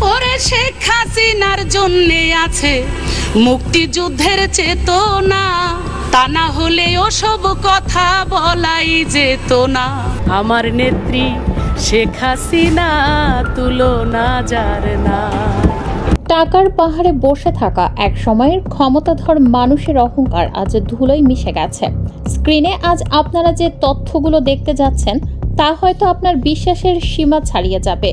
ওরে শেখ হাসিনার জন্যে আছে মুক্তিযুদ্ধের চেতনা, তা না হলে ওসব কথা বলাই যেত না। আমার নেত্রী শেখ হাসিনা তুলনা যার না। টাকার পাহাড়ে বসে থাকা এক সময়ের ক্ষমতাধর মানুষের অহংকার আজ ধুলোয় মিশে গেছে। স্ক্রিনে আজ আপনারা যে তথ্যগুলো দেখতে যাচ্ছেন তা হয়তো আপনার বিশ্বাসের সীমা ছাড়িয়ে যাবে।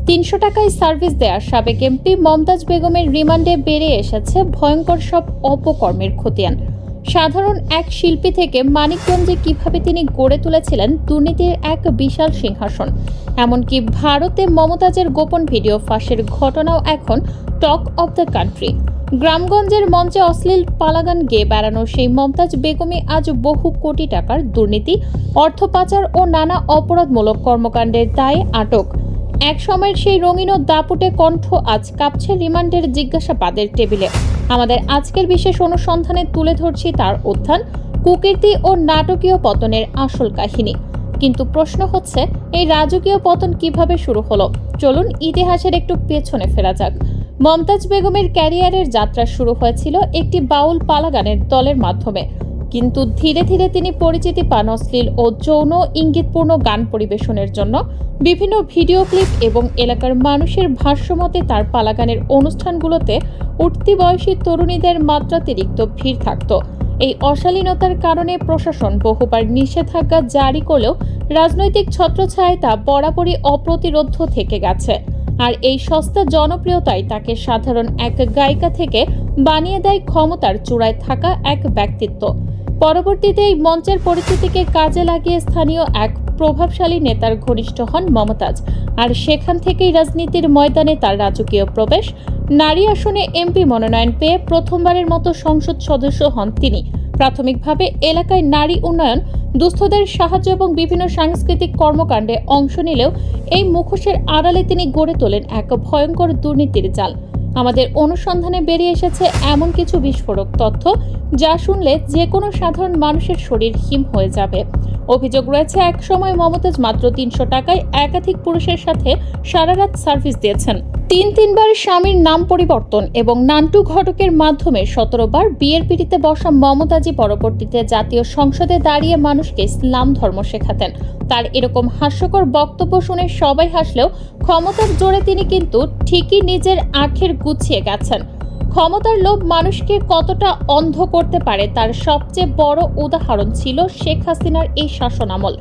৩০০ টাকায় সার্ভিস দেওয়া সাবেক এমপি মমতাজ বেগমের রিমান্ডে বেরিয়ে এসেছে ভয়ঙ্কর সব অপকর্মের খতিয়ান। সাধারণ এক শিল্পী থেকে মানিকগঞ্জে কিভাবে তিনি গড়ে তুলেছিলেন দুর্নীতির এক বিশাল সিংহাসন, এমনকি ভারতে মমতাজের গোপন ভিডিও ফাঁসের ঘটনাও এখন টক অব দ্য কান্ট্রি। গ্রামগঞ্জের মঞ্চে অশ্লীল পালাগান গেয়ে বেড়ানো সেই মমতাজ বেগমই আজ বহু কোটি টাকার দুর্নীতি, অর্থ পাচার ও নানা অপরাধমূলক কর্মকাণ্ডের দায়ে আটক। এক সময়ের সেই রঙিন ও দাপুটে কণ্ঠ আজ কাঁপছে রিমান্ডের জিজ্ঞাসাবাদের টেবিলে। আমাদের আজকের বিশেষ অনুসন্ধানে তুলে ধরছি তার উত্থান, কুকীর্তি ও নাটকীয় পতনের আসল কাহিনী। কিন্তু প্রশ্ন হচ্ছে, এই রাজকীয় পতন কিভাবে শুরু হলো? চলুন ইতিহাসের একটু পেছনে ফেরা যাক। মমতাজ বেগমের ক্যারিয়ারের যাত্রা শুরু হয়েছিল একটি বাউল পালাগানের দলের মাধ্যমে, কিন্তু ধীরে ধীরে তিনি পরিচিতি পান অশ্লীল ও যৌন ইঙ্গিতপূর্ণ গান পরিবেশনের জন্য। বিভিন্ন ভিডিও ক্লিপ এবং এলাকার মানুষের ভাষ্যমতে তার পালাগানের অনুষ্ঠানগুলোতে উঠতি বয়সী তরুণীদের মাত্রাতিরিক্ত ভিড় থাকত। এই অশালীনতার কারণে প্রশাসন বহুবার নিষেধাজ্ঞা জারি করলেও রাজনৈতিক ছত্রছায়ায় তা বরাবরই অপ্রতিরোধ্য থেকে গেছে। আর এই সস্তা জনপ্রিয়তাই তাকে সাধারণ এক গায়িকা থেকে বানিয়ে দেয় ক্ষমতার চূড়ায় থাকা এক ব্যক্তিত্ব। পরবর্তীতে এই মঞ্চের পরিস্থিতিকে কাজে লাগিয়ে স্থানীয় এক প্রভাবশালী নেতার ঘনিষ্ঠ হন মমতাজ, আর সেখান থেকেই রাজনীতির ময়দানে তার রাজকীয় প্রবেশ। নারী আসনে এমপি মনোনয়ন পেয়ে প্রথমবারের মতো সংসদ সদস্য হন তিনি। প্রাথমিকভাবে এলাকায় নারী উন্নয়ন, দুস্থদের সাহায্য এবং বিভিন্ন সাংস্কৃতিক কর্মকাণ্ডে অংশ নিলেও এই মুখোশের আড়ালে তিনি গড়ে তোলেন এক ভয়ঙ্কর দুর্নীতির জাল। আমাদের অনুসন্ধানে বেরিয়ে এসেছে এমন কিছু বিস্ফোরক তথ্য যা শুনলে যে কোনো সাধারণ মানুষের শরীর হিম হয়ে যাবে। অভিযোগ রয়েছে, এক সময় মমতাজ মাত্র ৩০০ টাকায় একাধিক পুরুষের সাথে সারা রাত সার্ভিস দিয়েছেন। তিনবার স্বামীর নাম পরিবর্তন এবং নান্টু ঘটকের মাধ্যমে ১৭ বার বিয়ের পিঁড়িতে বসা মমতাজই পরবর্তীতে জাতীয় সংসদে দাঁড়িয়ে মানুষকে ইসলাম ধর্ম শেখাতেন। তার এরকম হাস্যকর বক্তব্য শুনে সবাই হাসলেও ক্ষমতার জোরে তিনি কিন্তু ঠিকই নিজের আঁখের গুছিয়ে গেছেন। ক্ষমতার লোভ মানুষকে কতটা অন্ধ করতে পারে তার সবচেয়ে বড় উদাহরণ ছিল শেখ হাসিনার এই শাসনামল।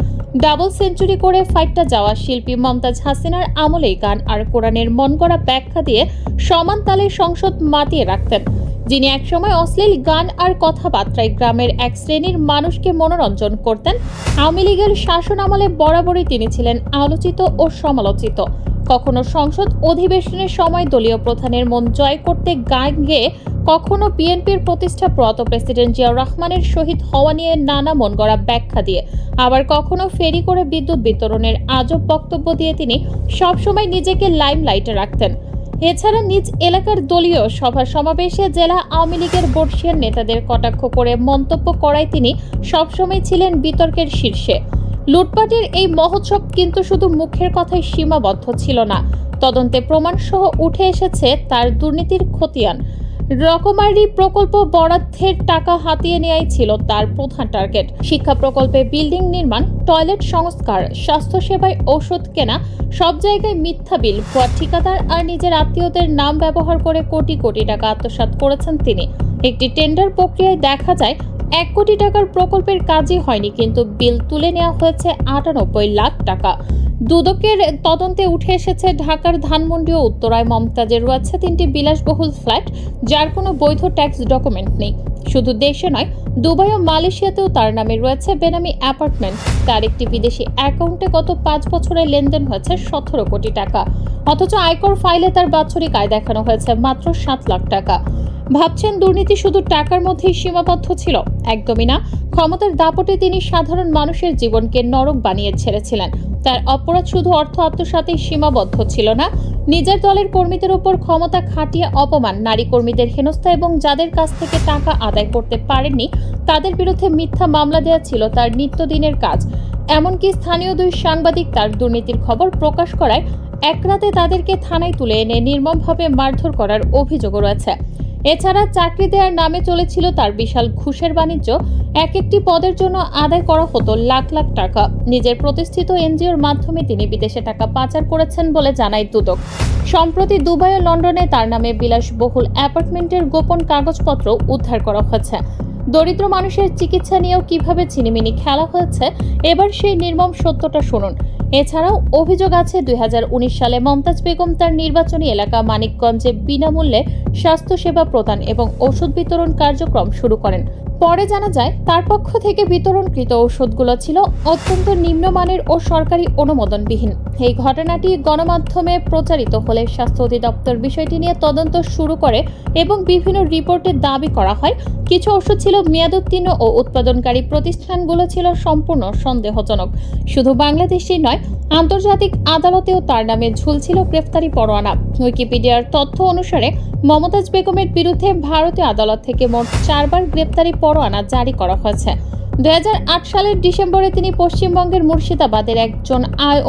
ডাবল সেঞ্চুরি করে ফাইটটা যাওয়া শিল্পী মমতাজ হাসিনার আমলেই গান আর কোরআনের মনগড়া ব্যাখ্যা দিয়ে সমান তালে সংসদ মাতিয়ে রাখতেন। যিনি একসময় অশ্লীল গান আর কথাবার্তায় গ্রামের এক শ্রেণীর মানুষকে মনোরঞ্জন করতেন, আওয়ামী লীগের শাসন আমলে বরাবরই তিনি ছিলেন আলোচিত ও সমালোচিত। কখনো সংসদ অধিবেশনের সময় দলীয় প্রধানের মন জয় করতে গান গেয়ে, কখনো বিএনপির প্রতিষ্ঠা প্রয়াত প্রেসিডেন্ট জিয়াউর রহমানের শহীদ হওয়া নিয়ে নানা মনগড়া ব্যাখ্যা দিয়ে, আবার কখনো ফেরি করে বিদ্যুৎ বিতরণের আজব বক্তব্য দিয়ে তিনি সবসময় নিজেকে লাইমলাইটে রাখতেন। এছাড়া নিজ এলাকার দলীয় সভা সমাবেশে জেলা আওয়ামী লীগের বর্ষিয়ান নেতাদের কটাক্ষ করে মন্তব্য করায় তিনি সবসময় ছিলেন বিতর্কের শীর্ষে। লুটপাটের এই মহোৎসব কিন্তু শুধু মুখের কথায় সীমাবদ্ধ ছিল না, তদন্তে প্রমাণসহ উঠে এসেছে তার দুর্নীতির খতিয়ান। রকমারি প্রকল্প বরাদ্দের টাকা হাতিয়ে নেওয়াই ছিল তার প্রধান টার্গেট। শিক্ষা প্রকল্পে বিল্ডিং নির্মাণ, টয়লেট সংস্কার, স্বাস্থ্যসেবায় ঔষধ কেনা, সব জায়গায় মিথ্যা বিল, ভুয়া ঠিকাদার আর নিজের আত্মীয়দের নাম ব্যবহার করে কোটি কোটি টাকা আত্মসাৎ করেছেন তিনি। একটি টেন্ডার প্রক্রিয়ায় দেখা যায় ১ কোটি টাকার প্রকল্পের কাজই হয়নি, কিন্তু বিল তুলে নেওয়া হয়েছে ৯৮ লাখ টাকা। দুদকের তদন্তে উঠে এসেছে ঢাকার ধানমন্ডি ও উত্তরায় মমতাজের রয়েছে ৩টি বিলাসবহুল ফ্ল্যাট, যার কোনো বৈধ ট্যাক্স ডকুমেন্ট নেই। শুধু দেশে নয়, দুবাই ও মালয়েশিয়াতেও তার নামে রয়েছে বেনামি অ্যাপার্টমেন্ট। তার একটি বিদেশি অ্যাকাউন্টে গত ৫ বছরে লেনদেন হয়েছে ১৭ কোটি টাকা, অথচ আয়কর ফাইলে তার বাৎসরিক আয় দেখানো হয়েছে মাত্র ৭ লাখ টাকা। ভাবছেন দুর্নীতি শুধু টাকার মধ্যেই সীমাবদ্ধ ছিল? একদমই না। ক্ষমতার দাপটে তিনি সাধারণ মানুষের জীবনকে নরক বানিয়ে ছেড়েছিলেন। তার অপরাধ শুধু অর্থ আত্মসাতেই সীমাবদ্ধ ছিল না, নিজের দলের কর্মীদের উপর ক্ষমতা খাটিয়ে অপমান, নারী কর্মীদের হেনস্থা এবং যাদের কাছ থেকে টাকা আদায় করতে পারেননি তাদের বিরুদ্ধে মিথ্যা মামলা দেওয়া ছিল তার নিত্যদিনের কাজ। এমনকি স্থানীয় ২ সাংবাদিক তার দুর্নীতির খবর প্রকাশ করায় এক রাতে তাদেরকে থানায় তুলে এনে নির্মমভাবে মারধর করার অভিযোগও রয়েছে। এছাড়া চাকরি দেওয়ার নামে চলেছিল তার বিশাল ঘুষের বাণিজ্য। এক একটি পদের জন্য আদায় করা হতো লাখ লাখ টাকা। নিজের প্রতিষ্ঠিত এনজিওর মাধ্যমে তিনি বিদেশে টাকা পাচার করেছেন বলে জানায় দুদক। সম্প্রতি দুবাই ও লন্ডনে তার নামে বিলাসবহুল অ্যাপার্টমেন্টের গোপন কাগজপত্র উদ্ধার করা হয়েছে। দরিদ্র মানুষের চিকিৎসা নিয়েও কিভাবে ছিনিমিনি খেলা হয়েছে, এবার সেই নির্মম সত্যটা শুনুন। এছাড়াও অভিযোগ আছে 2019 সালে মমতাজ বেগম তার নির্বাচনী এলাকা মানিকগঞ্জে বিনামূল্যে স্বাস্থ্যসেবা প্রদান এবং ওষুধ বিতরণ কার্যক্রম শুরু করেন। পরে জানা যায় তার পক্ষ থেকে বিতরণকৃত ওষুধগুলো ছিল অত্যন্ত নিম্নমানের ও সরকারি অনুমোদনবিহীন। এই ঘটনাটি গণমাধ্যমে প্রচারিত হলে স্বাস্থ্য অধিদপ্তর বিষয়টি নিয়ে তদন্ত শুরু করে এবং বিভিন্ন রিপোর্টে দাবি করা হয় কিছু ওষুধ ছিল মেয়াদোত্তীর্ণ ও উৎপাদনকারী প্রতিষ্ঠানগুলো ছিল সম্পূর্ণ সন্দেহজনক। শুধু বাংলাদেশেই নয়, আন্তর্জাতিক আদালতেও তার নামে ঝুলছিল গ্রেফতারি পরোয়ানা। উইকিপিডিয়ার তথ্য অনুসারে মমতাজ বেগমের বিরুদ্ধে ভারতীয় আদালত থেকে মোট 4 বার গ্রেফতারি পরোয়ানা জারি করা হয়েছে। 2008 সালের ডিসেম্বরে তিনি পশ্চিমবঙ্গের মুর্শিদাবাদের একজন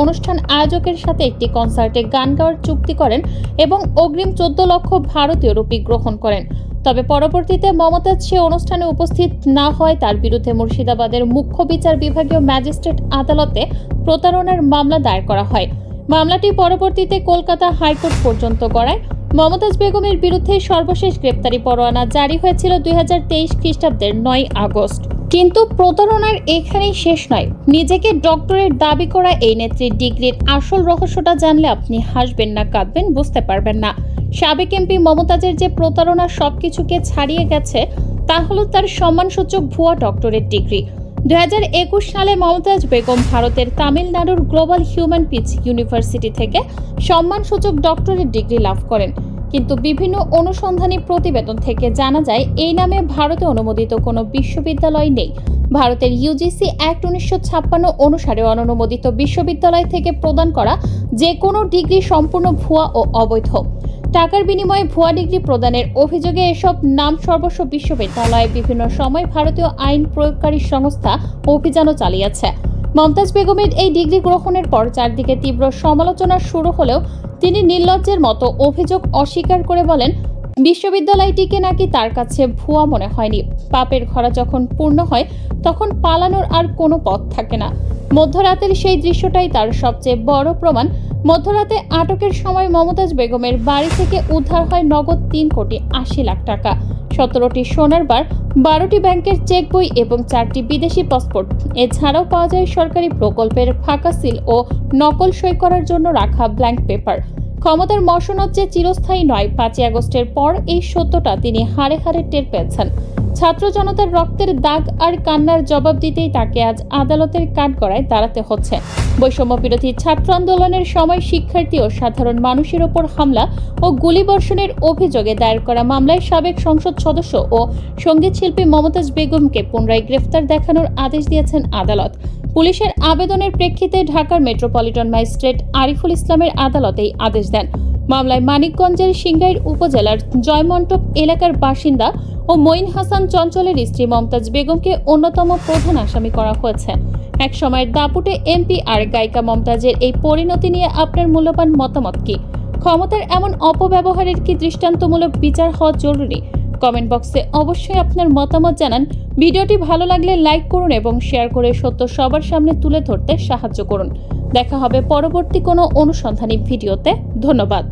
অনুষ্ঠান আয়োজকের সাথে একটি কনসার্টে গান গাওয়ার চুক্তি করেন এবং অগ্রিম 14 লক্ষ ভারতীয় রুপি গ্রহণ করেন। তবে পরবর্তীতে মমতাজ সে অনুষ্ঠানে উপস্থিত না হয় তার বিরুদ্ধে মুর্শিদাবাদের মুখ্য বিচার বিভাগীয় ম্যাজিস্ট্রেট আদালতে প্রতারণার মামলা দায়ের করা হয়। মামলাটি পরবর্তীতে কলকাতা হাইকোর্ট পর্যন্ত গড়ায়। মমতাজ বেগমের বিরুদ্ধে সর্বশেষ গ্রেপ্তারি পরোয়ানা জারি হয়েছিল 2023 খ্রিস্টাব্দের 9 আগস্ট। কিন্তু প্রতারণার এখানেই শেষ নয়। নিজেকে ডক্টরেট দাবি করা এই নেত্রীর ডিগ্রির আসল রহস্যটা জানলে আপনি হাসবেন না কাঁদবেন বুঝতে পারবেন না। সাবেক এমপি মমতাজের যে প্রতারণা সবকিছুকে ছাড়িয়ে গেছে তা হলো তার সম্মানসূচক ভুয়া ডক্টরেট ডিগ্রি। 2021 সালে মমতাজ বেগম ভারতের তামিলনাড়ুর গ্লোবাল হিউম্যান পিস ইউনিভার্সিটি থেকে সম্মানসূচক ডক্টরেট ডিগ্রি লাভ করেন। কিন্তু বিভিন্ন অনুসন্ধানী প্রতিবেদন থেকে জানা যায় এই নামে ভারতে অনুমোদিত কোনো বিশ্ববিদ্যালয় নেই। ভারতের ইউজিসি অ্যাক্ট 1956 অনুসারে অনুমোদিত বিশ্ববিদ্যালয় থেকে প্রদান করা যে কোনো ডিগ্রি সম্পূর্ণ ভুয়া ও অবৈধ। টাকার বিনিময়ে ভুয়া ডিগ্রি প্রদানের অভিযোগে এসব নাম সর্বস্ব বিশ্ববিদ্যালয়ে বিভিন্ন সময় ভারতীয় আইন প্রয়োগকারী সংস্থা অভিযানও চালিয়েছে। মমতাজ বেগমের এই ডিগ্রি গ্রহণের পর চারদিকে তীব্র সমালোচনা শুরু হলেও তিনি নির্লজ্জের মতো অভিযোগ অস্বীকার করে বলেন বিশ্ববিদ্যালয়টিকে নাকি তার কাছে ভুয়া মনে হয়নি। পাপের ঘরা যখন পূর্ণ হয় তখন পালানোর আর কোনো পথ থাকে না। মধ্যরাতের সেই দৃশ্যটাই তার সবচেয়ে বড় প্রমাণ। মধ্যরাতে আটকের সময় মমতাজ বেগমের বাড়ি থেকে উদ্ধার হয় নগদ 3 কোটি 80 লাখ টাকা, 17টি সোনার বার, 12টি ব্যাংকের চেক বই এবং 4টি বিদেশি পাসপোর্ট। এছাড়াও পাওয়া যায় সরকারি প্রকল্পের ফাঁকা সিল ও নকল সই করার জন্য রাখা ব্ল্যাঙ্ক পেপার। ক্ষমতার মসনদ যে চিরস্থায়ী নয়, 5 আগস্টের পর এই সত্যটা তিনি হাড়ে হাড়ে টের পেয়েছেন। ছাত্র জনতার রক্তের দাগ আর কান্নার জবাব দিতেই তাকে আজ আদালতের কাঠগড়ায় দাঁড়াতে হচ্ছে। বৈষম্য বিরোধী ছাত্র আন্দোলনের সময় শিক্ষার্থী ও সাধারণ মানুষের ওপর হামলা ও গুলিবর্ষণের অভিযোগে দায়ের করা মামলায় সাবেক সংসদ সদস্য ও সঙ্গীত শিল্পী মমতাজ বেগমকে পুনরায় গ্রেফতার দেখানোর আদেশ দিয়েছেন আদালত। পুলিশের আবেদনের প্রেক্ষিতে ঢাকার মেট্রোপলিটন ম্যাজিস্ট্রেট আরিফুল ইসলামের আদালত এই আদেশ দেন। মামলায় মানিকগঞ্জের সিংগাইর উপজেলার জয়মন্টপ এলাকার বাসিন্দা ও মঈন হাসান চঞ্চলের স্ত্রী মমতাজ বেগমকে অন্যতম প্রধান আসামি করা হয়েছে। এক সময়ের দাপুটে এমপি আর গায়িকা মমতাজের এই পরিণতি নিয়ে আপনার মূল্যবান মতামত কি? ক্ষমতার এমন অপব্যবহারের কি দৃষ্টান্তমূলক বিচার হওয়া জরুরি? কমেন্ট বক্সে অবশ্যই আপনার মতামত জানান। ভিডিওটি ভালো লাগলে লাইক করুন এবং শেয়ার করে সত্য সবার সামনে তুলে ধরতে সাহায্য করুন। দেখা হবে পরবর্তী কোনো অনুসন্ধানী ভিডিওতে। ধন্যবাদ।